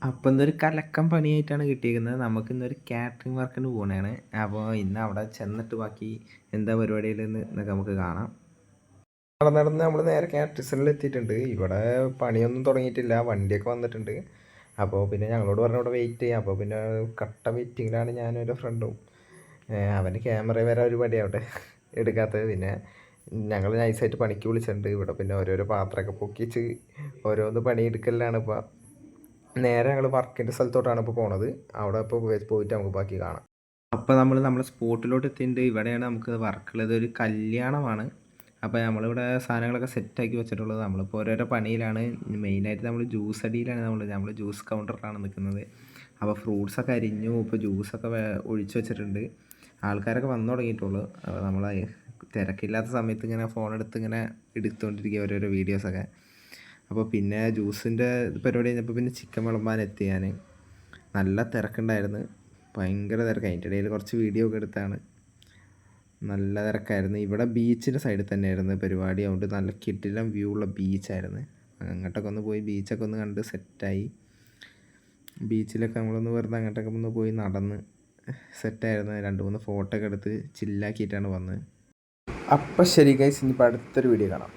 അപ്പോൾ ഇന്നൊരു കലക്കം പണിയായിട്ടാണ് കിട്ടിയിരിക്കുന്നത്. നമുക്കിന്നൊരു കാറ്ററിംഗ് വർക്കിന് പോവുകയാണ്. അപ്പോൾ ഇന്ന് അവിടെ ചെന്നിട്ട് ബാക്കി എന്താ പരിപാടിയിലെന്ന് എന്നൊക്കെ നമുക്ക് കാണാം. നടന്ന് നമ്മൾ നേരെ കാറ്ററിംഗ് എത്തിയിട്ടുണ്ട്. ഇവിടെ പണിയൊന്നും തുടങ്ങിയിട്ടില്ല, വണ്ടിയൊക്കെ വന്നിട്ടുണ്ട്. അപ്പോൾ പിന്നെ ഞങ്ങളോട് പറഞ്ഞു ഇവിടെ വെയിറ്റ് ചെയ്യാം. അപ്പോൾ പിന്നെ കട്ട വെയിറ്റിങ്ങിലാണ് ഞാനും എൻ്റെ ഫ്രണ്ടും. അവൻ്റെ ക്യാമറ വരെ ഒരു പണിയാവട്ടെ എടുക്കാത്തത്. പിന്നെ ഞങ്ങൾ നൈസായിട്ട് പണിക്ക് വിളിച്ചിട്ടുണ്ട്. ഇവിടെ പിന്നെ ഓരോരോ പാത്രമൊക്കെ പൊക്കിച്ച് ഓരോന്ന് പണിയെടുക്കലാണ് ഇപ്പോൾ. നേരെ ഞങ്ങൾ വർക്കിൻ്റെ സ്ഥലത്തോട്ടാണ് ഇപ്പോൾ പോണത്. അവിടെ ഇപ്പോൾ പോയിട്ട് നമുക്ക് ബാക്കി കാണാം. അപ്പോൾ നമ്മളെ സ്പോട്ടിലോട്ട് എത്തിയിട്ടുണ്ട്. ഇവിടെയാണ് നമുക്ക് വർക്കുള്ളത്. ഒരു കല്യാണമാണ്. അപ്പോൾ നമ്മളിവിടെ സാധനങ്ങളൊക്കെ സെറ്റാക്കി വെച്ചിട്ടുള്ളത്. നമ്മളിപ്പോൾ ഓരോരോ പണിയിലാണ്. മെയിനായിട്ട് നമ്മൾ ജ്യൂസ് അടിയിലാണ്. നമ്മൾ ജ്യൂസ് കൗണ്ടറിലാണ് നിൽക്കുന്നത്. അപ്പോൾ ഫ്രൂട്ട്സൊക്കെ അരിഞ്ഞു. ഇപ്പോൾ ജ്യൂസൊക്കെ ഒഴിച്ച് വെച്ചിട്ടുണ്ട്. ആൾക്കാരൊക്കെ വന്നു തുടങ്ങിയിട്ടുള്ളൂ. അപ്പോൾ നമ്മൾ തിരക്കില്ലാത്ത സമയത്ത് ഇങ്ങനെ ഫോണെടുത്ത് ഇങ്ങനെ എടുത്തുകൊണ്ടിരിക്കുക ഓരോരോ വീഡിയോസൊക്കെ. അപ്പോൾ പിന്നെ ജ്യൂസിൻ്റെ പരിപാടി കഴിഞ്ഞപ്പോൾ പിന്നെ ചിക്കൻ വിളമ്പാൻ എത്തി ഞാൻ. നല്ല തിരക്കുണ്ടായിരുന്നു, ഭയങ്കര തിരക്ക്. അതിൻ്റെ ഇടയിൽ കുറച്ച് വീഡിയോ ഒക്കെ എടുത്താണ്. നല്ല തിരക്കായിരുന്നു. ഇവിടെ ബീച്ചിൻ്റെ സൈഡിൽ തന്നെയായിരുന്നു പരിപാടി. അതുകൊണ്ട് നല്ല കിടിലം വ്യൂ ഉള്ള ബീച്ചായിരുന്നു. അങ്ങോട്ടൊക്കെ ഒന്ന് പോയി ബീച്ചൊക്കെ ഒന്ന് കണ്ട് സെറ്റായി. ബീച്ചിലൊക്കെ നമ്മളൊന്ന് വെറുതെ അങ്ങോട്ടൊക്കെ ഒന്ന് പോയി നടന്ന് സെറ്റായിരുന്നു. 2-3 ഫോട്ടോ ഒക്കെ എടുത്ത് ചില്ലാക്കിയിട്ടാണ് വന്നത്. അപ്പം ശരി ഗൈസ്, ഇനിയിപ്പോൾ അടുത്തൊരു വീഡിയോ കാണാം.